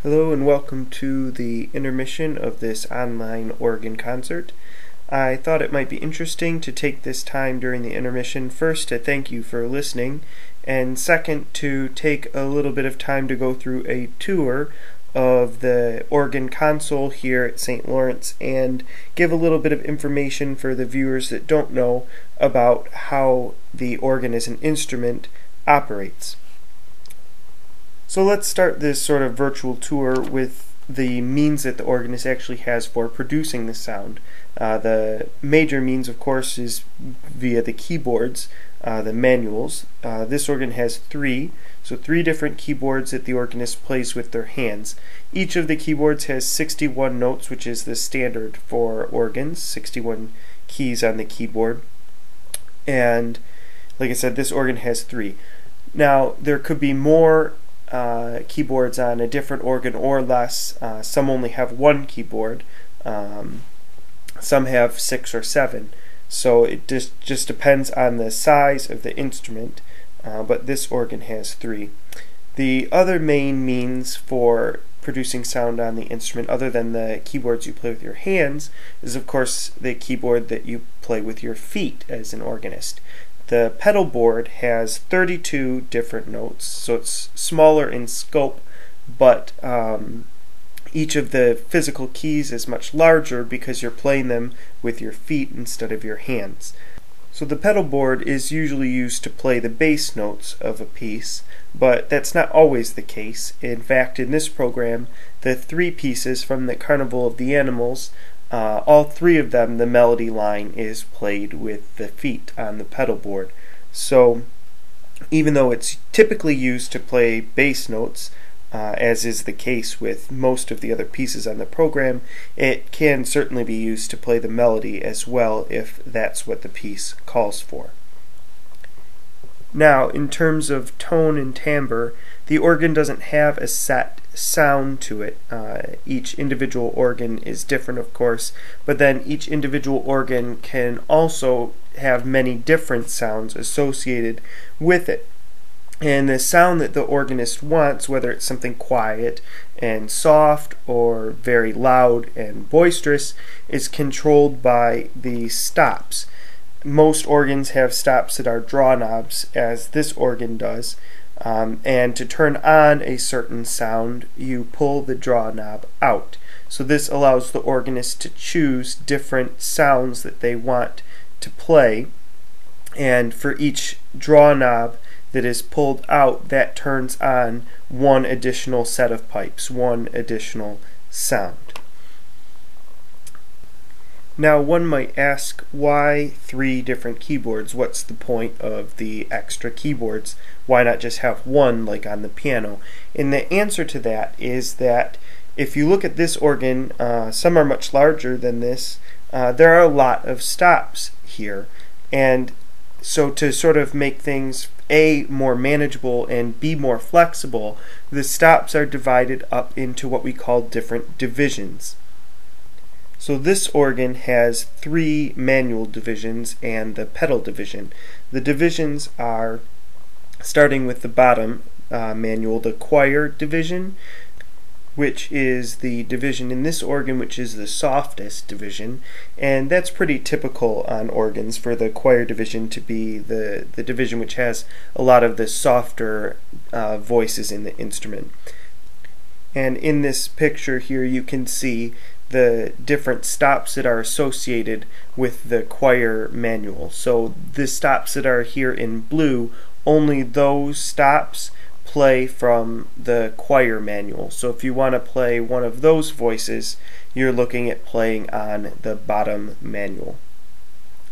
Hello and welcome to the intermission of this online organ concert. I thought it might be interesting to take this time during the intermission first to thank you for listening, and second to take a little bit of time to go through a tour of the organ console here at St. Lawrence and give a little bit of information for the viewers that don't know about how the organ as an instrument operates. So let's start this sort of virtual tour with the means that the organist actually has for producing the sound. The major means, of course, is via the keyboards, the manuals. This organ has three different keyboards that the organist plays with their hands. Each of the keyboards has 61 notes, which is the standard for organs, 61 keys on the keyboard. And like I said, this organ has three. Now, there could be more keyboards on a different organ or less. Some only have one keyboard. Some have 6 or 7. So it just depends on the size of the instrument, but this organ has 3. The other main means for producing sound on the instrument, other than the keyboards you play with your hands, is of course the keyboard that you play with your feet as an organist. The pedal board has 32 different notes, so it's smaller in scope, but each of the physical keys is much larger because you're playing them with your feet instead of your hands. So the pedal board is usually used to play the bass notes of a piece, but that's not always the case. In fact, in this program, the 3 pieces from the Carnival of the Animals, all 3 of them, the melody line is played with the feet on the pedal board. So even though it's typically used to play bass notes, as is the case with most of the other pieces on the program, it can certainly be used to play the melody as well if that's what the piece calls for. Now, in terms of tone and timbre, the organ doesn't have a set sound to it. Each individual organ is different, of course, but then each individual organ can also have many different sounds associated with it. And the sound that the organist wants, whether it's something quiet and soft or very loud and boisterous, is controlled by the stops. Most organs have stops that are draw knobs, as this organ does, and to turn on a certain sound, you pull the draw knob out. So this allows the organist to choose different sounds that they want to play, and for each draw knob that is pulled out, that turns on one additional set of pipes, one additional sound. Now, one might ask, why 3 different keyboards? What's the point of the extra keyboards? Why not just have one like on the piano? And the answer to that is that if you look at this organ, some are much larger than this. There are a lot of stops here, and so to sort of make things A, more manageable, and B, more flexible, the stops are divided up into what we call different divisions. So this organ has 3 manual divisions and the pedal division. The divisions are, starting with the bottom manual, the choir division, which is the division in this organ which is the softest division, and that's pretty typical on organs for the choir division to be the division which has a lot of the softer voices in the instrument. And in this picture here you can see the different stops that are associated with the choir manual. So the stops that are here in blue, only those stops play from the choir manual. So if you want to play one of those voices, you're looking at playing on the bottom manual.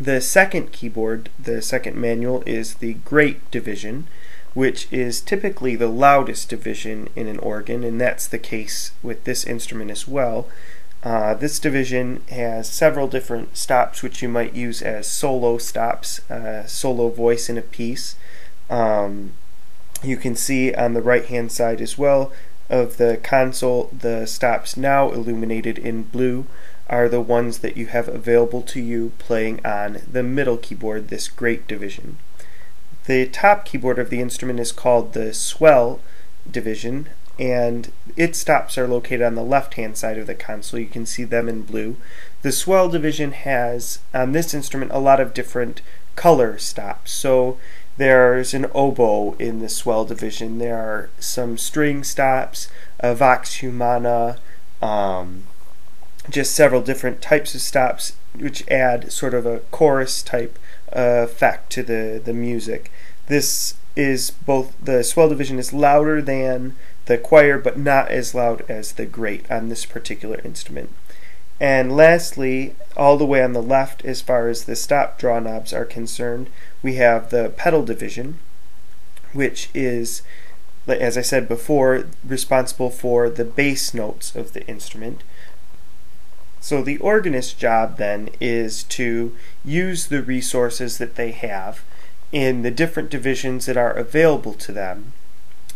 The second keyboard, the second manual, is the great division, which is typically the loudest division in an organ, and that's the case with this instrument as well. This division has several different stops which you might use as solo stops, solo voice in a piece. You can see on the right hand side as well of the console, the stops now illuminated in blue are the ones that you have available to you playing on the middle keyboard, this great division. The top keyboard of the instrument is called the swell division, and its stops are located on the left-hand side of the console. You can see them in blue. The swell division has, on this instrument, a lot of different color stops. So there's an oboe in the swell division. There are some string stops, a vox humana, just several different types of stops which add sort of a chorus type effect to the music. This is both, the swell division is louder than the choir but not as loud as the grate on this particular instrument. And lastly, all the way on the left as far as the stop draw knobs are concerned, we have the pedal division, which is, as I said before, responsible for the bass notes of the instrument. So the organist's job then is to use the resources that they have in the different divisions that are available to them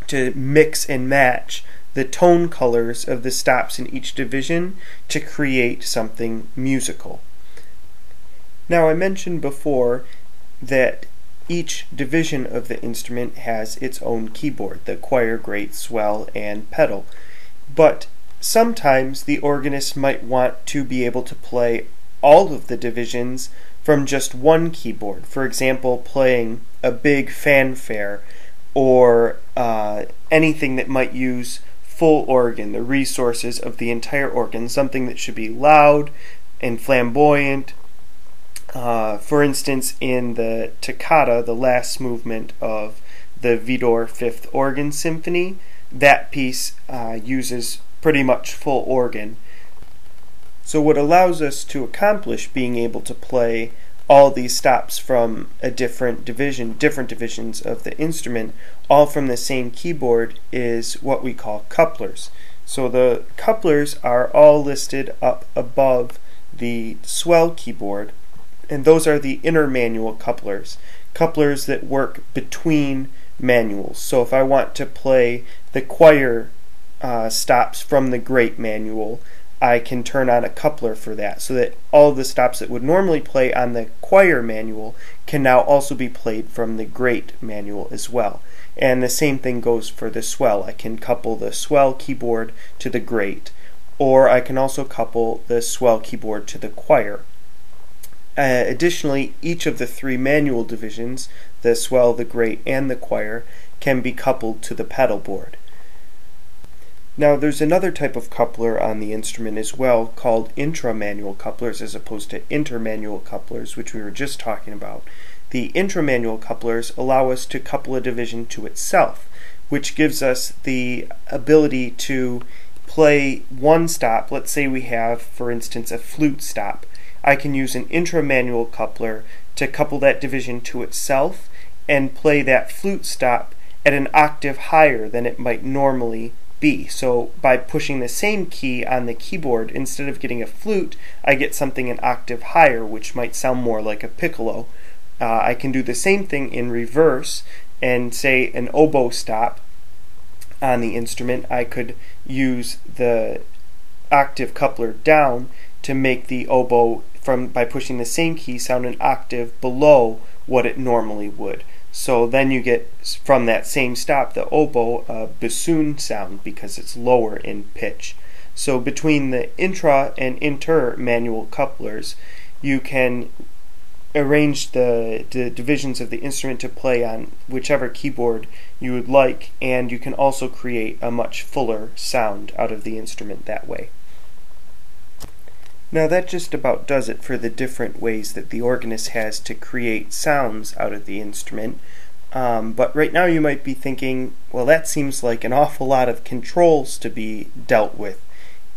to mix and match the tone colors of the stops in each division to create something musical. Now, I mentioned before that each division of the instrument has its own keyboard, the choir, grate, swell, and pedal. But sometimes the organist might want to be able to play all of the divisions from just one keyboard. For example, playing a big fanfare or anything that might use full organ, the resources of the entire organ, something that should be loud and flamboyant. For instance, in the toccata, the last movement of the Widor Fifth Organ Symphony, that piece uses pretty much full organ. So what allows us to accomplish being able to play all these stops from a different divisions of the instrument, all from the same keyboard, is what we call couplers. So the couplers are all listed up above the swell keyboard, and those are the intermanual couplers, couplers that work between manuals. So if I want to play the choir stops from the grate manual, I can turn on a coupler for that, so that all the stops that would normally play on the choir manual can now also be played from the grate manual as well. And the same thing goes for the swell. I can couple the swell keyboard to the grate, or I can also couple the swell keyboard to the choir. Additionally, each of the three manual divisions, the swell, the grate, and the choir, can be coupled to the pedal board. Now, there's another type of coupler on the instrument as well called intramanual couplers as opposed to intermanual couplers, which we were just talking about. The intramanual couplers allow us to couple a division to itself, which gives us the ability to play one stop. Let's say we have, for instance, a flute stop. I can use an intramanual coupler to couple that division to itself and play that flute stop at an octave higher than it might normally be. So by pushing the same key on the keyboard, instead of getting a flute, I get something an octave higher, which might sound more like a piccolo. I can do the same thing in reverse and say an oboe stop on the instrument. I could use the octave coupler down to make the oboe, by pushing the same key, sound an octave below what it normally would. So then you get, from that same stop, the oboe, a bassoon sound because it's lower in pitch. So between the intra and intermanual couplers, you can arrange the divisions of the instrument to play on whichever keyboard you would like, and you can also create a much fuller sound out of the instrument that way. Now that just about does it for the different ways that the organist has to create sounds out of the instrument. But right now you might be thinking, well, that seems like an awful lot of controls to be dealt with.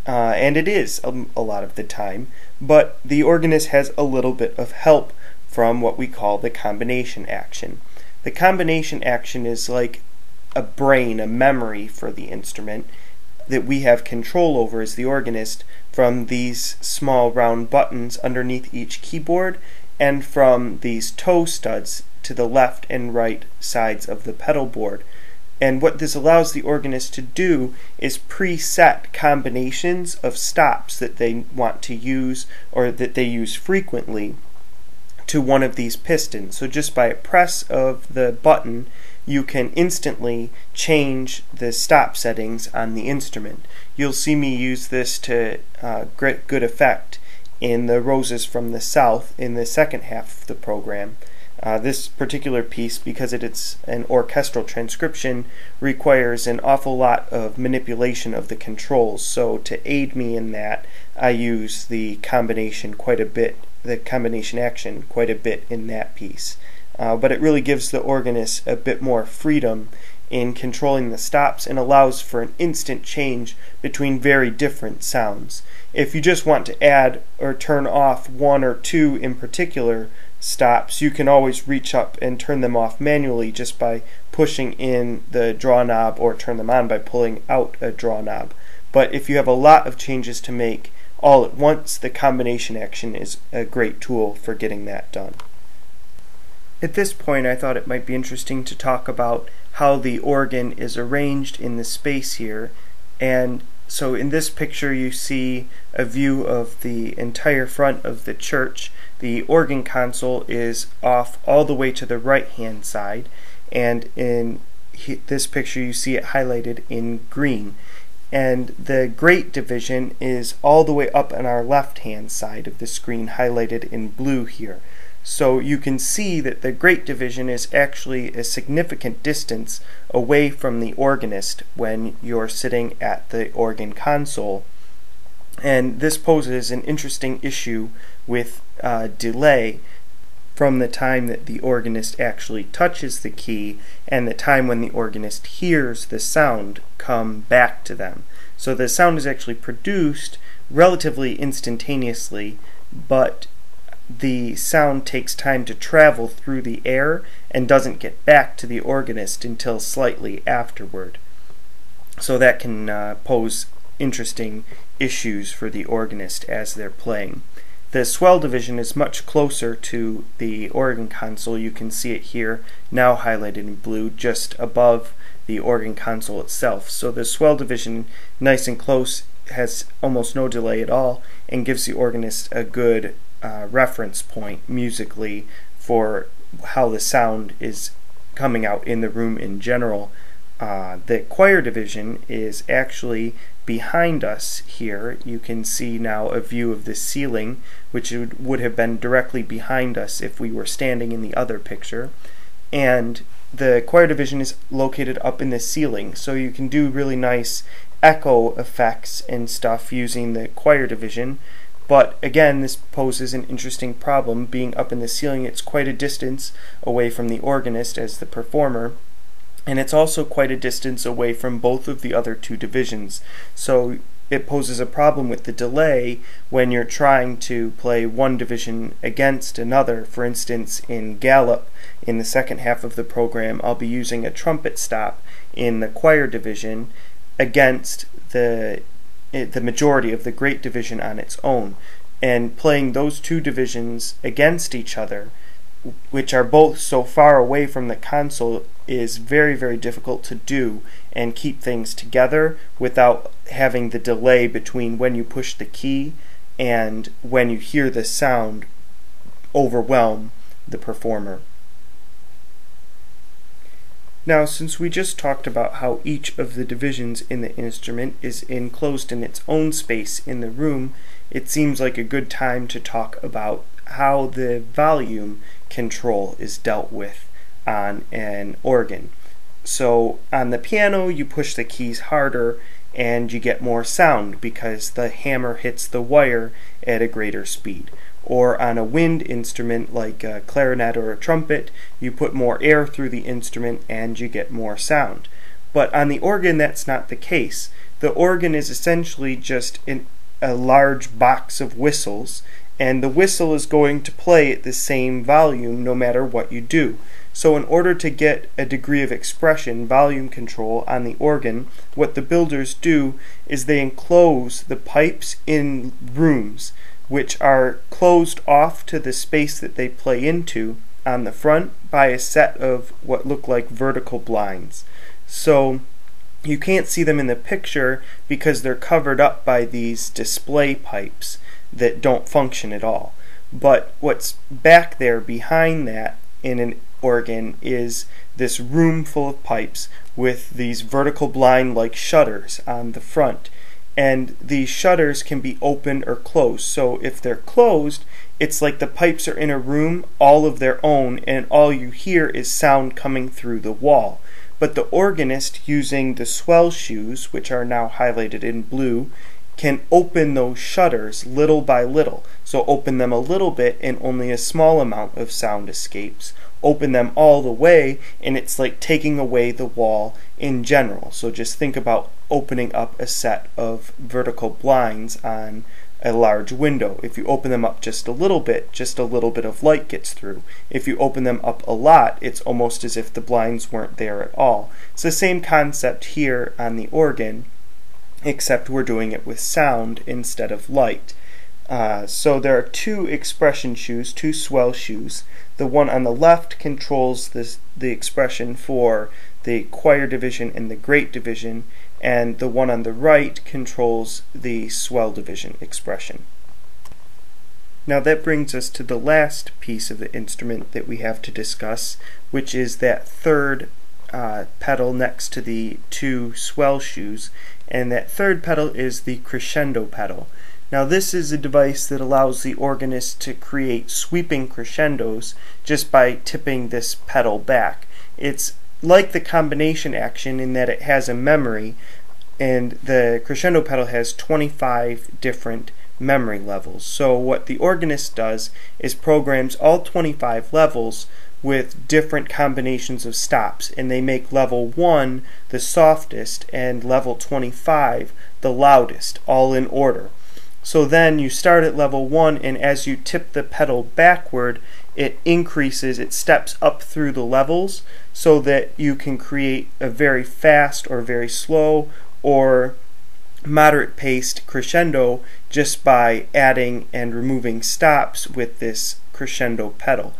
And it is a lot of the time, but the organist has a little bit of help from what we call the combination action. The combination action is like a brain, a memory for the instrument that we have control over as the organist, from these small round buttons underneath each keyboard and from these toe studs to the left and right sides of the pedal board. And what this allows the organist to do is preset combinations of stops that they want to use or that they use frequently to one of these pistons. So just by a press of the button, you can instantly change the stop settings on the instrument. You'll see me use this to great good effect in the Roses from the South in the second half of the program. This particular piece, because it's an orchestral transcription, requires an awful lot of manipulation of the controls. So to aid me in that, I use the combination action quite a bit in that piece. But it really gives the organist a bit more freedom in controlling the stops and allows for an instant change between very different sounds. If you just want to add or turn off one or two in particular stops, you can always reach up and turn them off manually just by pushing in the draw knob, or turn them on by pulling out a draw knob. But if you have a lot of changes to make all at once, the combination action is a great tool for getting that done. At this point, I thought it might be interesting to talk about how the organ is arranged in the space here. And so in this picture you see a view of the entire front of the church. The organ console is off all the way to the right hand side, and in this picture you see it highlighted in green. And the great division is all the way up on our left hand side of the screen, highlighted in blue here. So you can see that the great division is actually a significant distance away from the organist when you're sitting at the organ console. And this poses an interesting issue with delay from the time that the organist actually touches the key and the time when the organist hears the sound come back to them. So the sound is actually produced relatively instantaneously, but the sound takes time to travel through the air and doesn't get back to the organist until slightly afterward. So that can pose interesting issues for the organist as they're playing. The swell division is much closer to the organ console. You can see it here, now highlighted in blue, just above the organ console itself. So the swell division, nice and close, has almost no delay at all, and gives the organist a good reference point musically for how the sound is coming out in the room in general. The choir division is actually behind us here. You can see now a view of the ceiling, which would have been directly behind us if we were standing in the other picture. And the choir division is located up in the ceiling, so you can do really nice echo effects and stuff using the choir division. But again, this poses an interesting problem. Being up in the ceiling, it's quite a distance away from the organist as the performer, and it's also quite a distance away from both of the other two divisions. So it poses a problem with the delay when you're trying to play one division against another. For instance, in Gallup, in the second half of the program, I'll be using a trumpet stop in the choir division against the majority of the great division on its own, and playing those two divisions against each other, which are both so far away from the console, is very, very difficult to do and keep things together without having the delay between when you push the key and when you hear the sound overwhelm the performer. Now, since we just talked about how each of the divisions in the instrument is enclosed in its own space in the room, it seems like a good time to talk about how the volume control is dealt with on an organ. So on the piano, you push the keys harder and you get more sound because the hammer hits the wire at a greater speed. Or on a wind instrument like a clarinet or a trumpet, you put more air through the instrument and you get more sound. But on the organ, that's not the case. The organ is essentially just a large box of whistles, and the whistle is going to play at the same volume no matter what you do. So in order to get a degree of expression, volume control on the organ, what the builders do is they enclose the pipes in rooms which are closed off to the space that they play into on the front by a set of what look like vertical blinds. So you can't see them in the picture because they're covered up by these display pipes that don't function at all. But what's back there behind that in an organ is this room full of pipes with these vertical blind-like shutters on the front. And these shutters can be opened or closed. So if they're closed, it's like the pipes are in a room all of their own, and all you hear is sound coming through the wall. But the organist, using the swell shoes, which are now highlighted in blue, can open those shutters little by little. So open them a little bit and only a small amount of sound escapes. Open them all the way and it's like taking away the wall in general. So just think about opening up a set of vertical blinds on a large window. If you open them up just a little bit of light gets through. If you open them up a lot, it's almost as if the blinds weren't there at all. It's the same concept here on the organ, except we're doing it with sound instead of light. So there are two expression shoes, two swell shoes. The one on the left controls the expression for the choir division and the great division, and the one on the right controls the swell division expression. Now that brings us to the last piece of the instrument that we have to discuss, which is that third pedal next to the two swell shoes, and that third pedal is the crescendo pedal. Now this is a device that allows the organist to create sweeping crescendos just by tipping this pedal back. It's like the combination action in that it has a memory, and the crescendo pedal has 25 different memory levels. So what the organist does is programs all 25 levels with different combinations of stops, and they make level 1 the softest and level 25 the loudest, all in order. So then you start at level 1, and as you tip the pedal backward, it increases, it steps up through the levels so that you can create a very fast or very slow or moderate paced crescendo just by adding and removing stops with this crescendo pedal.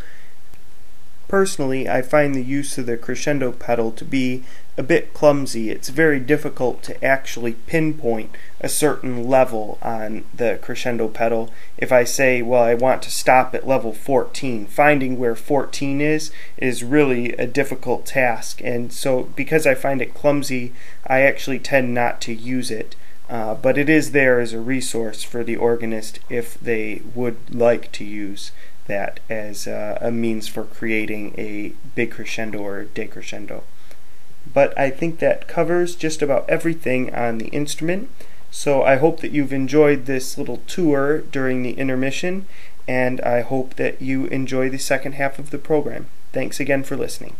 Personally, I find the use of the crescendo pedal to be a bit clumsy. It's very difficult to actually pinpoint a certain level on the crescendo pedal. If I say, well, I want to stop at level 14, finding where 14 is really a difficult task. And so because I find it clumsy, I actually tend not to use it. But it is there as a resource for the organist if they would like to use that as a means for creating a big crescendo or a decrescendo. But I think that covers just about everything on the instrument. So I hope that you've enjoyed this little tour during the intermission, and I hope that you enjoy the second half of the program. Thanks again for listening.